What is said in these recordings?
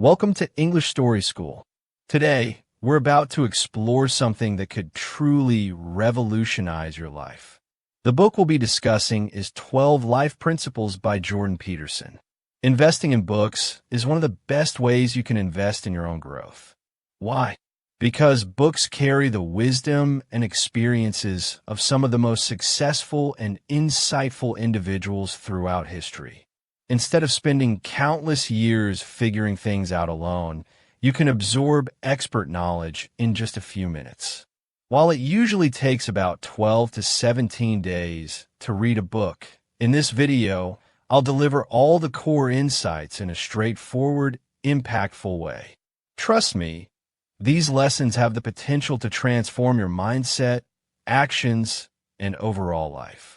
Welcome to English Story School. Today, we're about to explore something that could truly revolutionize your life. The book we'll be discussing is 12 Life Principles by Jordan Peterson. Investing in books is one of the best ways you can invest in your own growth. Why? Because books carry the wisdom and experiences of some of the most successful and insightful individuals throughout history. Instead of spending countless years figuring things out alone, you can absorb expert knowledge in just a few minutes. While it usually takes about 12 to 17 days to read a book, in this video, I'll deliver all the core insights in a straightforward, impactful way. Trust me, these lessons have the potential to transform your mindset, actions, and overall life.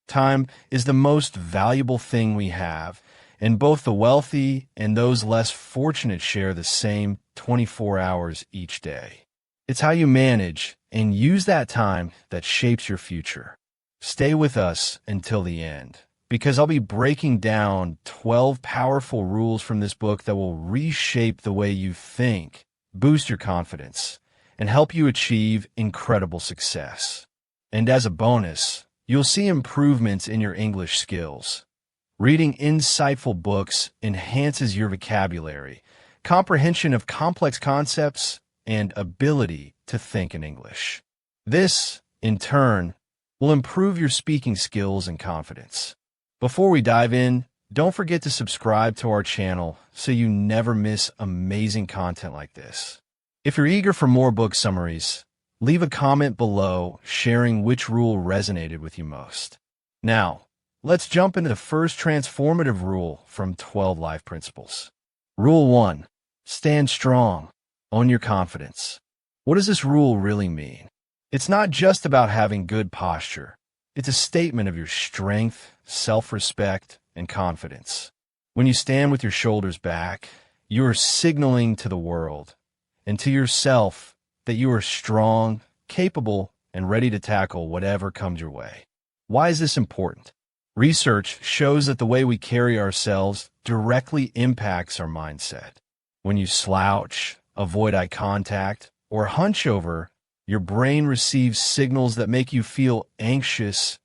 Time is the most valuable thing we have, and both the wealthy and those less fortunate share the same 24 hours each day. It's how you manage and use that time that shapes your future. Stay with us until the end, because I'll be breaking down 12 powerful rules from this book that will reshape the way you think, boost your confidence, and help you achieve incredible success. And as a bonus, you'll see improvements in your English skills. Reading insightful books enhances your vocabulary, comprehension of complex concepts, and ability to think in English. This, in turn, will improve your speaking skills and confidence. Before we dive in, don't forget to subscribe to our channel so you never miss amazing content like this. If you're eager for more book summaries, leave a comment below sharing which rule resonated with you most. Now, let's jump into the first transformative rule from 12 Life Principles. Rule 1. Stand strong. Own your confidence. What does this rule really mean? It's not just about having good posture. It's a statement of your strength, self-respect, and confidence. When you stand with your shoulders back, you are signaling to the world and to yourself that you are strong, capable, and ready to tackle whatever comes your way. Why is this important? Research shows that the way we carry ourselves directly impacts our mindset. When you slouch, avoid eye contact, or hunch over, your brain receives signals that make you feel anxious,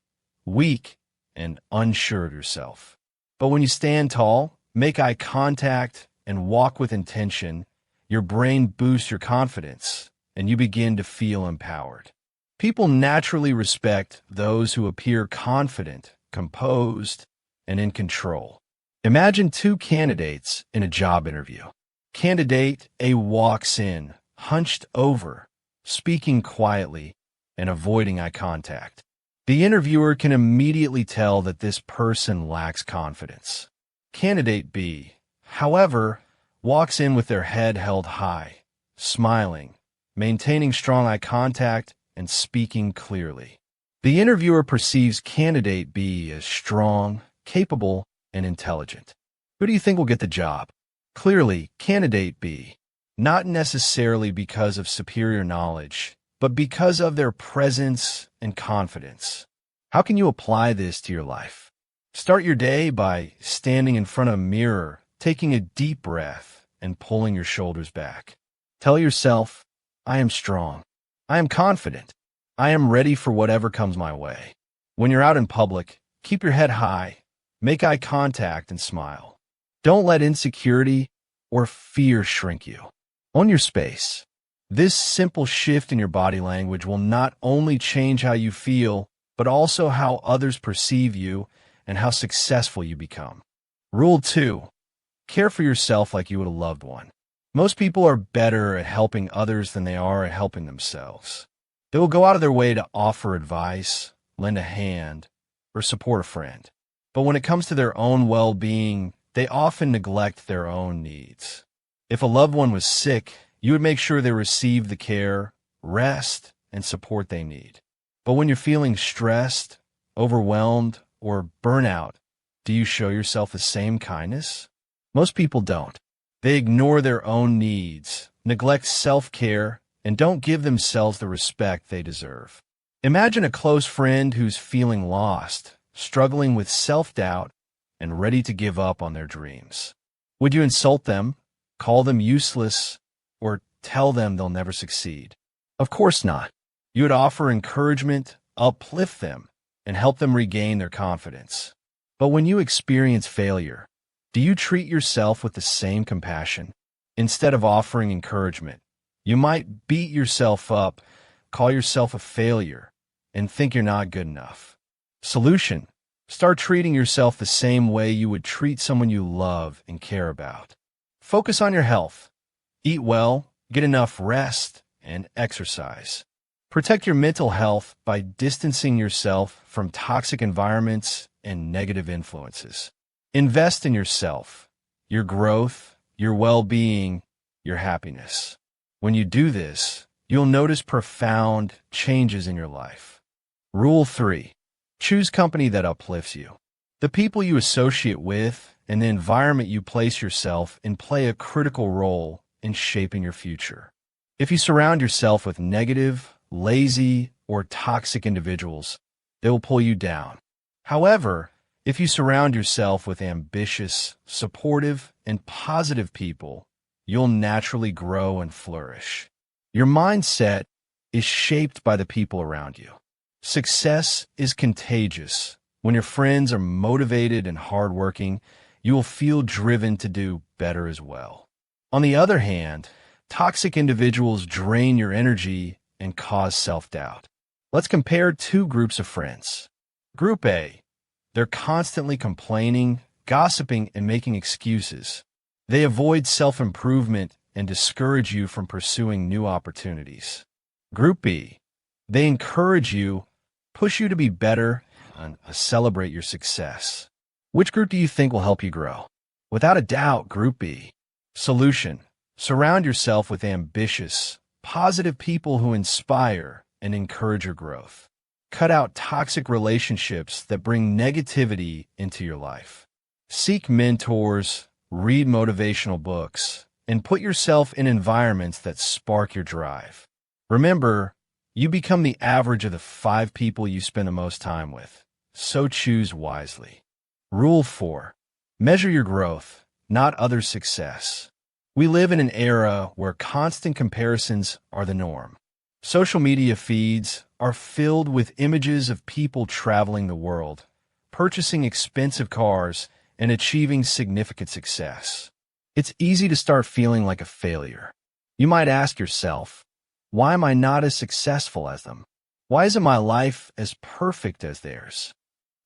weak, and unsure of yourself. But when you stand tall, make eye contact, and walk with intention, your brain boosts your confidence, and you begin to feel empowered. People naturally respect those who appear confident, composed, and in control. Imagine two candidates in a job interview. Candidate A walks in, hunched over, speaking quietly, and avoiding eye contact. The interviewer can immediately tell that this person lacks confidence. Candidate B, however, walks in with their head held high, smiling, maintaining strong eye contact, and speaking clearly. The interviewer perceives candidate B as strong, capable, and intelligent. Who do you think will get the job? Clearly, candidate B, not necessarily because of superior knowledge, but because of their presence and confidence. How can you apply this to your life? Start your day by standing in front of a mirror, taking a deep breath, and pulling your shoulders back. Tell yourself, I am strong. I am confident. I am ready for whatever comes my way. When you're out in public, keep your head high, make eye contact, and smile. Don't let insecurity or fear shrink you. Own your space. This simple shift in your body language will not only change how you feel, but also how others perceive you and how successful you become. Rule 2. Care for yourself like you would a loved one. Most people are better at helping others than they are at helping themselves. They will go out of their way to offer advice, lend a hand, or support a friend. But when it comes to their own well-being, they often neglect their own needs. If a loved one was sick, you would make sure they received the care, rest, and support they need. But when you're feeling stressed, overwhelmed, or burnout, do you show yourself the same kindness? Most people don't. They ignore their own needs, neglect self-care, and don't give themselves the respect they deserve. Imagine a close friend who's feeling lost, struggling with self-doubt, and ready to give up on their dreams. Would you insult them, call them useless, or tell them they'll never succeed. Of course not. You would offer encouragement, uplift them, and help them regain their confidence. But when you experience failure, do you treat yourself with the same compassion? Instead of offering encouragement, you might beat yourself up, call yourself a failure, and think you're not good enough. Solution: start treating yourself the same way you would treat someone you love and care about. Focus on your health. Eat well, get enough rest, and exercise. Protect your mental health by distancing yourself from toxic environments and negative influences. Invest in yourself, your growth, your well-being, your happiness. When you do this, you'll notice profound changes in your life. Rule 3. Choose company that uplifts you. The people you associate with and the environment you place yourself in play a critical role in shaping your future. If you surround yourself with negative, lazy, or toxic individuals, they will pull you down. However, if you surround yourself with ambitious, supportive, and positive people, you'll naturally grow and flourish. Your mindset is shaped by the people around you. Success is contagious. When your friends are motivated and hardworking, you will feel driven to do better as well. On the other hand, toxic individuals drain your energy and cause self-doubt. Let's compare two groups of friends. Group A. They're constantly complaining, gossiping, and making excuses. They avoid self-improvement and discourage you from pursuing new opportunities. Group B. They encourage you, push you to be better, and celebrate your success. Which group do you think will help you grow? Without a doubt, Group B. Solution: surround yourself with ambitious, positive people who inspire and encourage your growth. Cut out toxic relationships that bring negativity into your life. Seek mentors, read motivational books, and put yourself in environments that spark your drive. Remember, you become the average of the 5 people you spend the most time with, so choose wisely. Rule 4. Measure your growth, not others' success. We live in an era where constant comparisons are the norm. Social media feeds are filled with images of people traveling the world, purchasing expensive cars, and achieving significant success. It's easy to start feeling like a failure. You might ask yourself, why am I not as successful as them? Why isn't my life as perfect as theirs?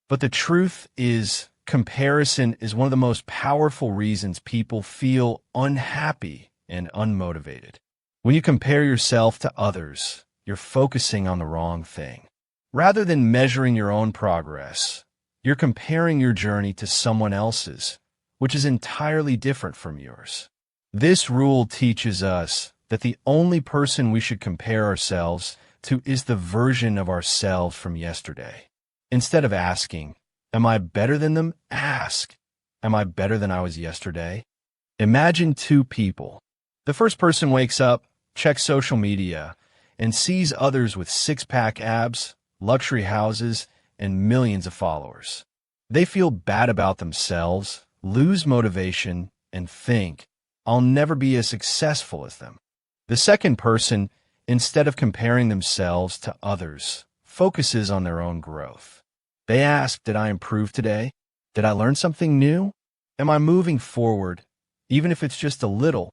But the truth is, comparison is one of the most powerful reasons people feel unhappy and unmotivated. When you compare yourself to others, you're focusing on the wrong thing. Rather than measuring your own progress, you're comparing your journey to someone else's, which is entirely different from yours. This rule teaches us that the only person we should compare ourselves to is the version of ourselves from yesterday. Instead of asking, am I better than them? Ask, am I better than I was yesterday? Imagine 2 people. The first person wakes up, checks social media, and sees others with 6-pack abs, luxury houses, and millions of followers. They feel bad about themselves, lose motivation, and think, I'll never be as successful as them. The second person, instead of comparing themselves to others, focuses on their own growth. They ask, did I improve today? Did I learn something new? Am I moving forward, even if it's just a little?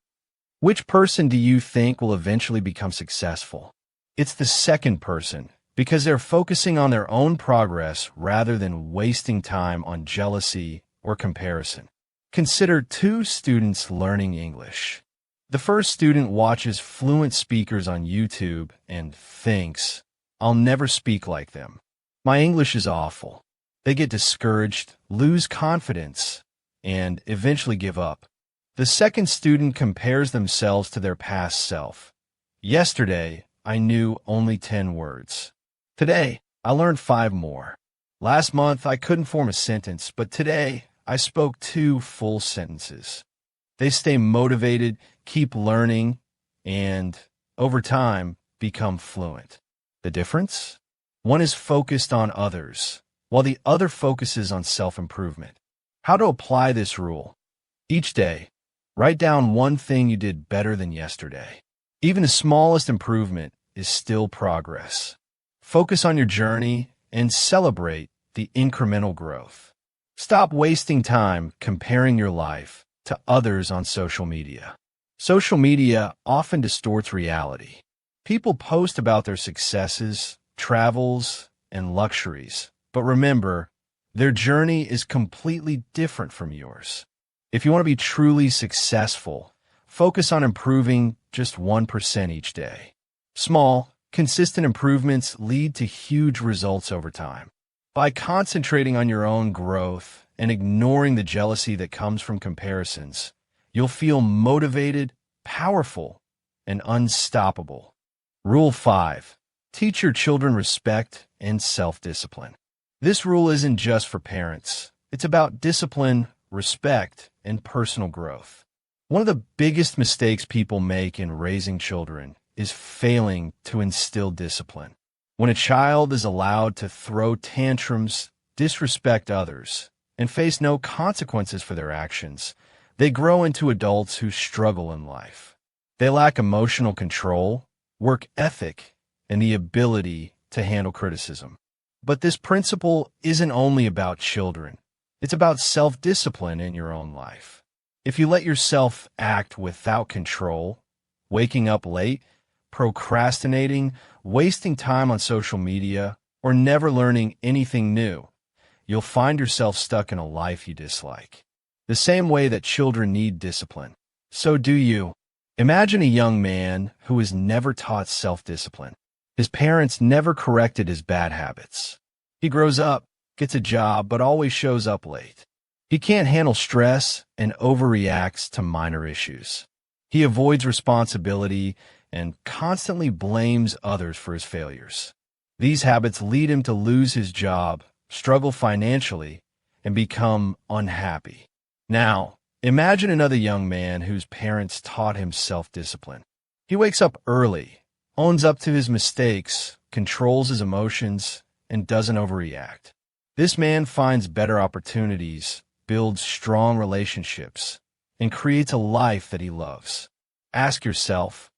Which person do you think will eventually become successful? It's the second person, because they're focusing on their own progress rather than wasting time on jealousy or comparison. Consider 2 students learning English. The first student watches fluent speakers on YouTube and thinks, I'll never speak like them. My English is awful. They get discouraged, lose confidence, and eventually give up. The second student compares themselves to their past self. Yesterday, I knew only 10 words. Today, I learned 5 more. Last month, I couldn't form a sentence, but today, I spoke 2 full sentences. They stay motivated, keep learning, and, over time, become fluent. The difference? One is focused on others, while the other focuses on self-improvement. How to apply this rule? Each day, Write down one thing you did better than yesterday. Even the smallest improvement is still progress. Focus on your journey and celebrate the incremental growth. Stop wasting time comparing your life to others on social media. Social media often distorts reality. People post about their successes, travels, and luxuries, but remember, their journey is completely different from yours. If you want to be truly successful, focus on improving just 1% each day. Small, consistent improvements lead to huge results over time. By concentrating on your own growth and ignoring the jealousy that comes from comparisons, you'll feel motivated, powerful, and unstoppable. Rule 5. Teach your children respect and self-discipline. This rule isn't just for parents. It's about discipline, respect, and personal growth. One of the biggest mistakes people make in raising children is failing to instill discipline. When a child is allowed to throw tantrums, disrespect others, and face no consequences for their actions, they grow into adults who struggle in life. They lack emotional control, work ethic, and the ability to handle criticism. But this principle isn't only about children. It's about self-discipline in your own life. If you let yourself act without control, waking up late, procrastinating, wasting time on social media, or never learning anything new, you'll find yourself stuck in a life you dislike. The same way that children need discipline, so do you. Imagine a young man who is never taught self-discipline. His parents never corrected his bad habits. He grows up, gets a job, but always shows up late. He can't handle stress and overreacts to minor issues. He avoids responsibility and constantly blames others for his failures. These habits lead him to lose his job, struggle financially, and become unhappy. Now, imagine another young man whose parents taught him self-discipline. He wakes up early, owns up to his mistakes, controls his emotions, and doesn't overreact. This man finds better opportunities, builds strong relationships, and creates a life that he loves. Ask yourself,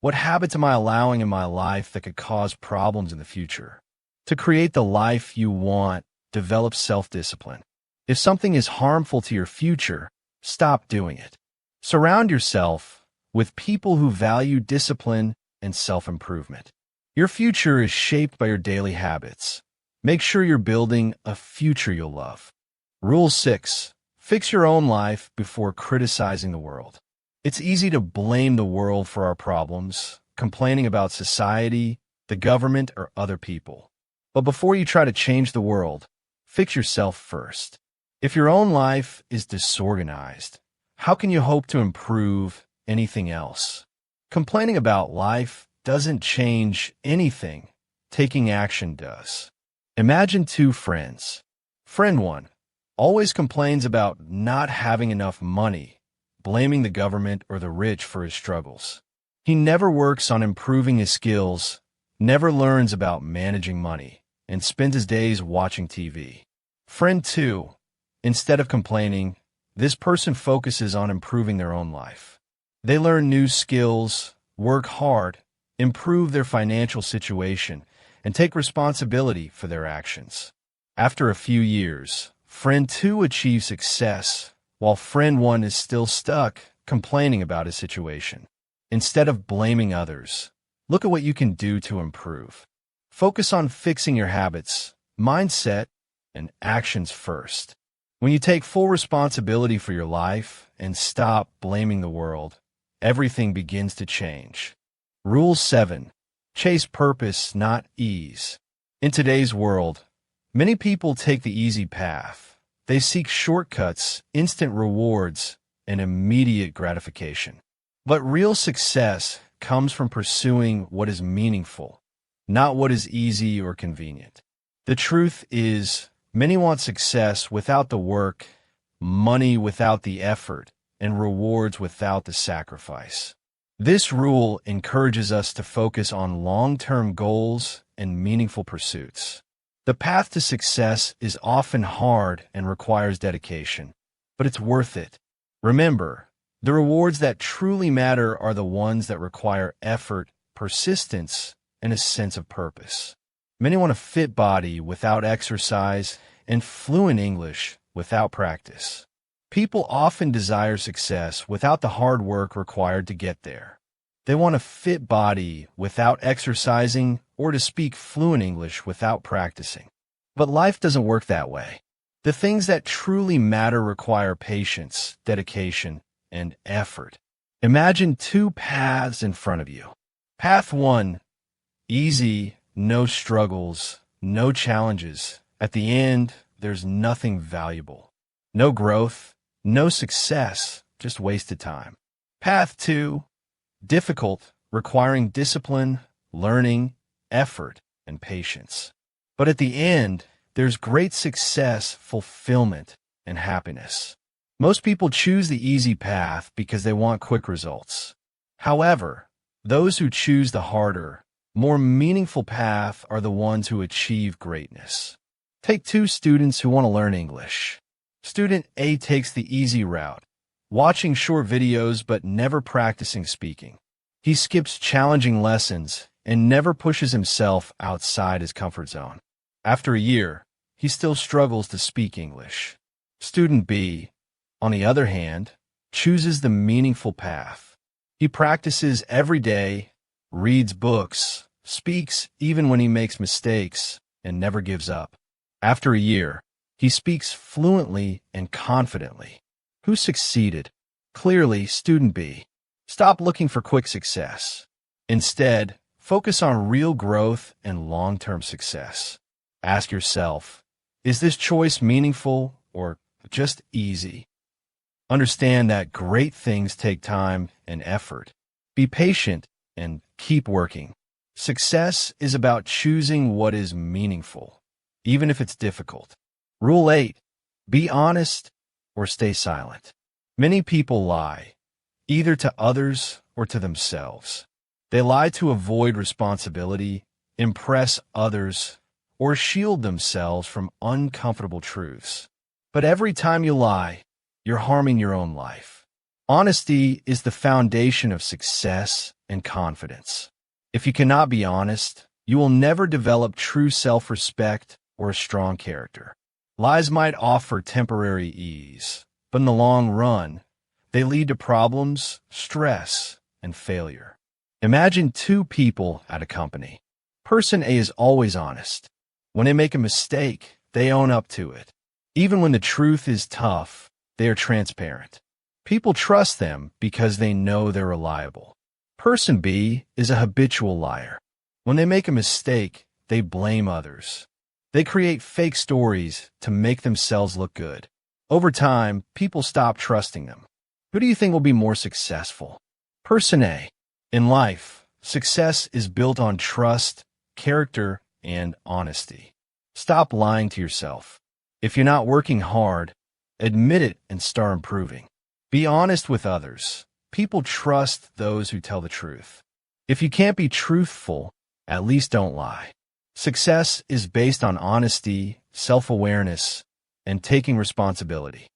what habits am I allowing in my life that could cause problems in the future? To create the life you want, develop self-discipline. If something is harmful to your future, stop doing it. Surround yourself with people who value discipline and self-improvement. Your future is shaped by your daily habits. Make sure you're building a future you'll love. Rule 6. Fix your own life before criticizing the world. It's easy to blame the world for our problems, complaining about society, the government, or other people. But before you try to change the world, fix yourself first. If your own life is disorganized, how can you hope to improve anything else? Complaining about life doesn't change anything. Taking action does. Imagine two friends. Friend 1 always complains about not having enough money, blaming the government or the rich for his struggles. He never works on improving his skills, never learns about managing money, and spends his days watching TV. Friend 2, instead of complaining, this person focuses on improving their own life. They learn new skills, work hard, improve their financial situation, and take responsibility for their actions. After a few years, Friend 2 achieves success, while Friend 1 is still stuck, complaining about his situation. Instead of blaming others, look at what you can do to improve. Focus on fixing your habits, mindset, and actions first. When you take full responsibility for your life and stop blaming the world, everything begins to change. Rule 7. Chase purpose, not ease. In today's world, many people take the easy path. They seek shortcuts, instant rewards, and immediate gratification. But real success comes from pursuing what is meaningful, not what is easy or convenient. The truth is, many want success without the work, money without the effort, and rewards without the sacrifice. This rule encourages us to focus on long-term goals and meaningful pursuits. The path to success is often hard and requires dedication, but it's worth it. Remember, The rewards that truly matter are the ones that require effort, persistence, and a sense of purpose. Many want a fit body without exercise and fluent English without practice. People often desire success without the hard work required to get there. They want a fit body without exercising or to speak fluent English without practicing. But life doesn't work that way. The things that truly matter require patience, dedication, and effort. Imagine two paths in front of you. Path 1, easy, no struggles, no challenges. At the end, there's nothing valuable. No growth, no success, just wasted time. Path 2, difficult, requiring discipline, learning, effort, and patience. But at the end, there's great success, fulfillment, and happiness. Most people choose the easy path because they want quick results. However, those who choose the harder, more meaningful path are the ones who achieve greatness. Take two students who want to learn English. Student A takes the easy route, watching short videos but never practicing speaking. He skips challenging lessons and never pushes himself outside his comfort zone. After a year, he still struggles to speak English. Student B, on the other hand, chooses the meaningful path. He practices every day, reads books, speaks even when he makes mistakes, and never gives up. After a year, he speaks fluently and confidently. Who succeeded? Clearly, student B. Stop looking for quick success. Instead, focus on real growth and long-term success. Ask yourself, is this choice meaningful or just easy? Understand that great things take time and effort. Be patient and keep working. Success is about choosing what is meaningful, even if it's difficult. Rule 8, be honest or stay silent. Many people lie, either to others or to themselves. They lie to avoid responsibility, impress others, or shield themselves from uncomfortable truths. But every time you lie, you're harming your own life. Honesty is the foundation of success and confidence. If you cannot be honest, you will never develop true self-respect or a strong character. Lies might offer temporary ease, but in the long run, they lead to problems, stress, and failure. Imagine two people at a company. Person A is always honest. When they make a mistake, they own up to it. Even when the truth is tough, they are transparent. People trust them because they know they're reliable. Person B is a habitual liar. When they make a mistake, they blame others. They create fake stories to make themselves look good. Over time, people stop trusting them. Who do you think will be more successful? Person A. In life, success is built on trust, character, and honesty. Stop lying to yourself. If you're not working hard, admit it and start improving. Be honest with others. People trust those who tell the truth. If you can't be truthful, at least don't lie. Success is based on honesty, self-awareness, and taking responsibility.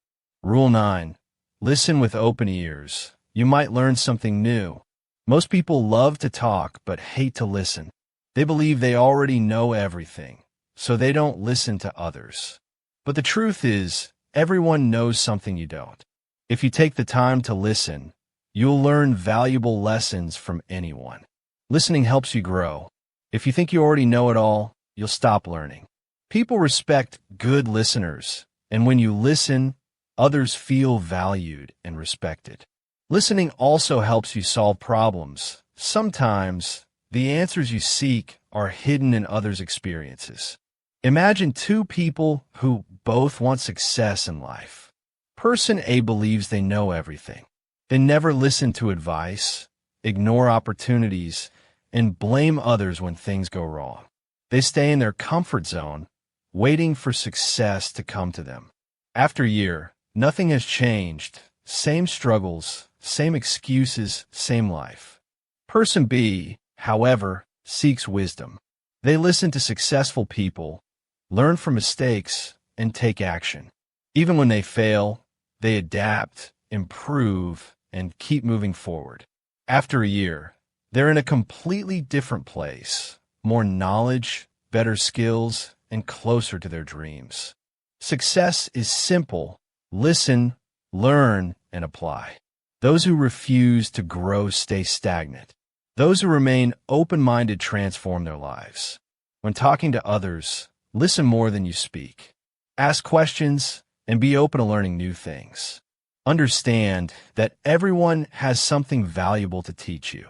Rule 9. Listen with open ears. You might learn something new. Most people love to talk but hate to listen. They believe they already know everything, so they don't listen to others. But the truth is, everyone knows something you don't. If you take the time to listen, you'll learn valuable lessons from anyone. Listening helps you grow. If you think you already know it all, you'll stop learning. People respect good listeners, and when you listen, others feel valued and respected. Listening also helps you solve problems. Sometimes, the answers you seek are hidden in others' experiences. Imagine two people who both want success in life. Person A believes they know everything. They never listen to advice, ignore opportunities, and blame others when things go wrong. They stay in their comfort zone, waiting for success to come to them. After a year, nothing has changed. Same struggles, same excuses, same life. Person B, however, seeks wisdom. They listen to successful people, learn from mistakes, and take action. Even when they fail, they adapt, improve, and keep moving forward. After a year, they're in a completely different place, more knowledge, better skills, and closer to their dreams. Success is simple: listen, learn, and apply. Those who refuse to grow stay stagnant. Those who remain open-minded transform their lives. When talking to others, listen more than you speak. Ask questions and be open to learning new things. Understand that everyone has something valuable to teach you.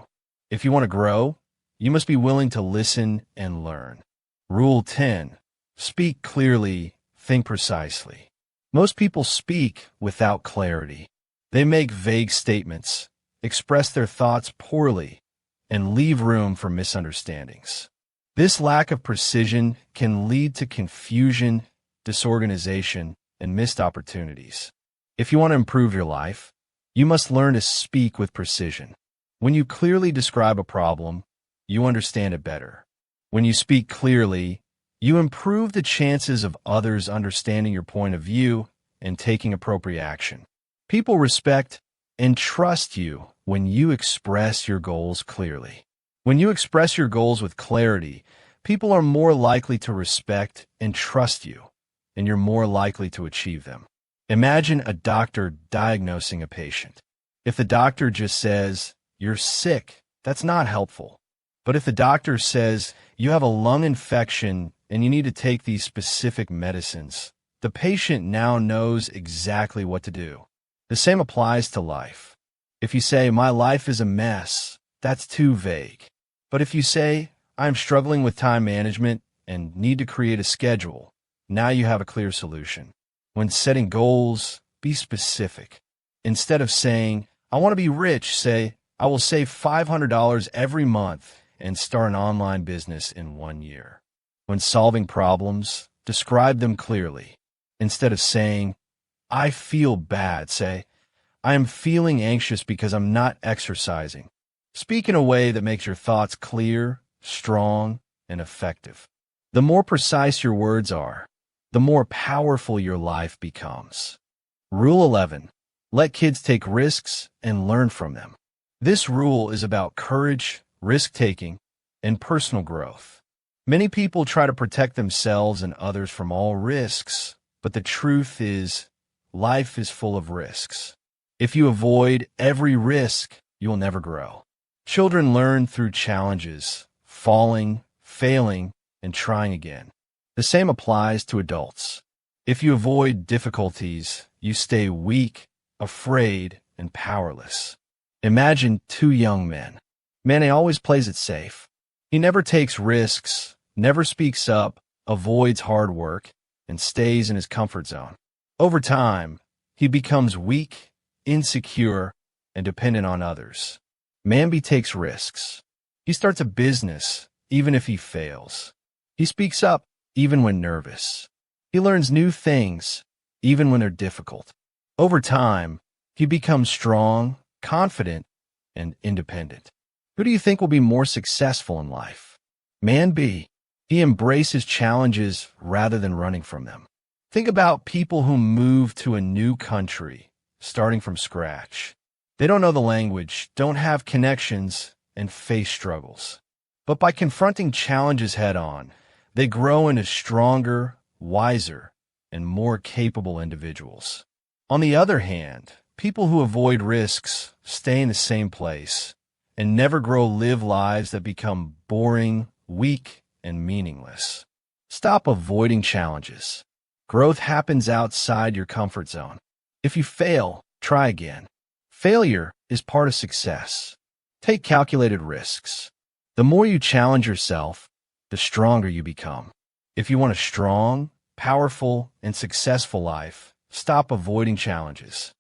If you want to grow, you must be willing to listen and learn. Rule 10. Speak clearly, think precisely. Most people speak without clarity. They make vague statements, express their thoughts poorly, and leave room for misunderstandings. This lack of precision can lead to confusion, disorganization, and missed opportunities. If you want to improve your life, you must learn to speak with precision. When you clearly describe a problem, you understand it better. When you speak clearly, you improve the chances of others understanding your point of view and taking appropriate action. People respect and trust you when you express your goals clearly. When you express your goals with clarity, people are more likely to respect and trust you, and you're more likely to achieve them. Imagine a doctor diagnosing a patient. If the doctor just says, "You're sick," that's not helpful. But if the doctor says, "You have a lung infection and you need to take these specific medicines," the patient now knows exactly what to do. The same applies to life. If you say, "My life is a mess," that's too vague. But if you say, "I'm struggling with time management and need to create a schedule," now you have a clear solution. When setting goals, be specific. Instead of saying, "I want to be rich," say, "I will save $500 every month and start an online business in 1 year." When solving problems, describe them clearly. Instead of saying, "I feel bad," say, "I am feeling anxious because I'm not exercising." Speak in a way that makes your thoughts clear, strong, and effective. The more precise your words are, the more powerful your life becomes. Rule 11. Let kids take risks and learn from them. This rule is about courage, risk-taking, and personal growth. Many people try to protect themselves and others from all risks, but the truth is, life is full of risks. If you avoid every risk, you will never grow. Children learn through challenges, falling, failing, and trying again. The same applies to adults. If you avoid difficulties, you stay weak, afraid, and powerless. Imagine two young men. Manny always plays it safe. He never takes risks, never speaks up, avoids hard work, and stays in his comfort zone. Over time, he becomes weak, insecure, and dependent on others. Manby takes risks. He starts a business, even if he fails. He speaks up, even when nervous. He learns new things, even when they're difficult. Over time, he becomes strong, confident, and independent. Who do you think will be more successful in life? Man B. He embraces challenges rather than running from them. Think about people who move to a new country, starting from scratch. They don't know the language, don't have connections, and face struggles. But by confronting challenges head-on, they grow into stronger, wiser, and more capable individuals. On the other hand, people who avoid risks stay in the same place and never grow, live lives that become boring, weak, and meaningless. Stop avoiding challenges. Growth happens outside your comfort zone. If you fail, try again. Failure is part of success. Take calculated risks. The more you challenge yourself, the stronger you become. If you want a strong, powerful, and successful life, stop avoiding challenges.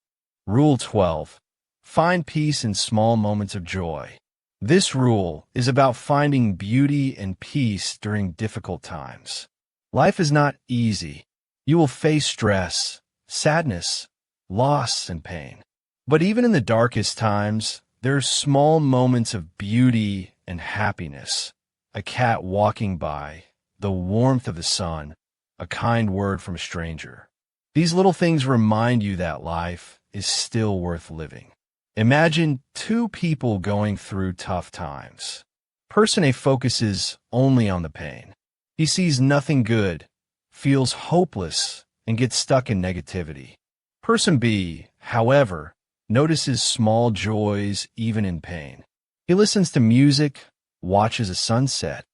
Rule 12. Find peace in small moments of joy. This rule is about finding beauty and peace during difficult times. Life is not easy. You will face stress, sadness, loss, and pain. But even in the darkest times, there are small moments of beauty and happiness. A cat walking by, the warmth of the sun, a kind word from a stranger. These little things remind you that life is still worth living. Imagine two people going through tough times. Person A focuses only on the pain. He sees nothing good, feels hopeless, and gets stuck in negativity. Person B, however, notices small joys even in pain. He listens to music, watches a sunset,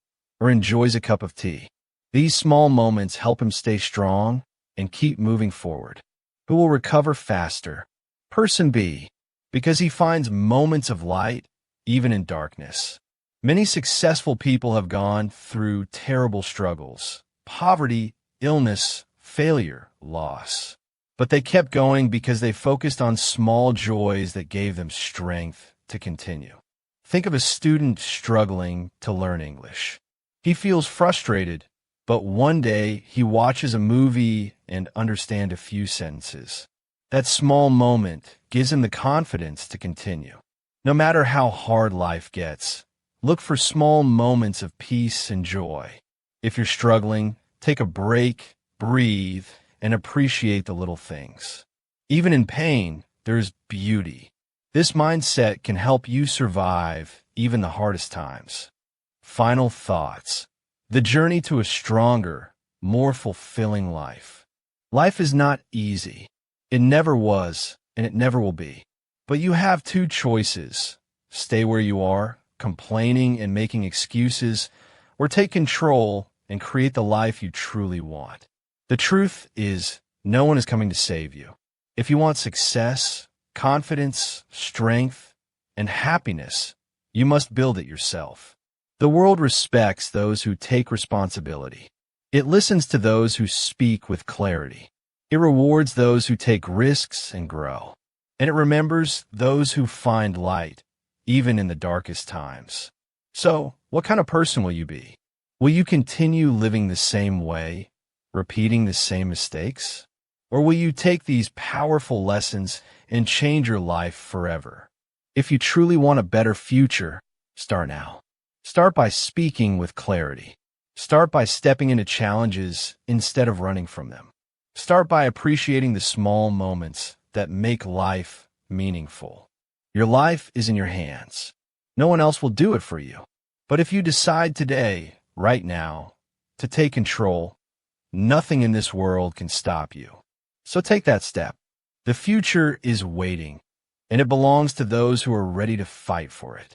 or enjoys a cup of tea. These small moments help him stay strong and keep moving forward. Who will recover faster? Person B, because he finds moments of light even in darkness. Many successful people have gone through terrible struggles, poverty, illness, failure, loss. But they kept going because they focused on small joys that gave them strength to continue. Think of a student struggling to learn English. He feels frustrated, but one day he watches a movie and understands a few sentences. That small moment gives him the confidence to continue. No matter how hard life gets, look for small moments of peace and joy. If you're struggling, take a break, breathe, and appreciate the little things. Even in pain, there's beauty. This mindset can help you survive even the hardest times. Final thoughts. The journey to a stronger, more fulfilling life. Life is not easy. It never was, and it never will be. But you have two choices. Stay where you are, complaining and making excuses, or take control and create the life you truly want. The truth is, no one is coming to save you. If you want success, confidence, strength, and happiness, you must build it yourself. The world respects those who take responsibility. It listens to those who speak with clarity. It rewards those who take risks and grow. And it remembers those who find light, even in the darkest times. So, what kind of person will you be? Will you continue living the same way, repeating the same mistakes? Or will you take these powerful lessons and change your life forever? If you truly want a better future, start now. Start by speaking with clarity. Start by stepping into challenges instead of running from them. Start by appreciating the small moments that make life meaningful. Your life is in your hands. No one else will do it for you. But if you decide today, right now, to take control, nothing in this world can stop you. So take that step. The future is waiting, and it belongs to those who are ready to fight for it.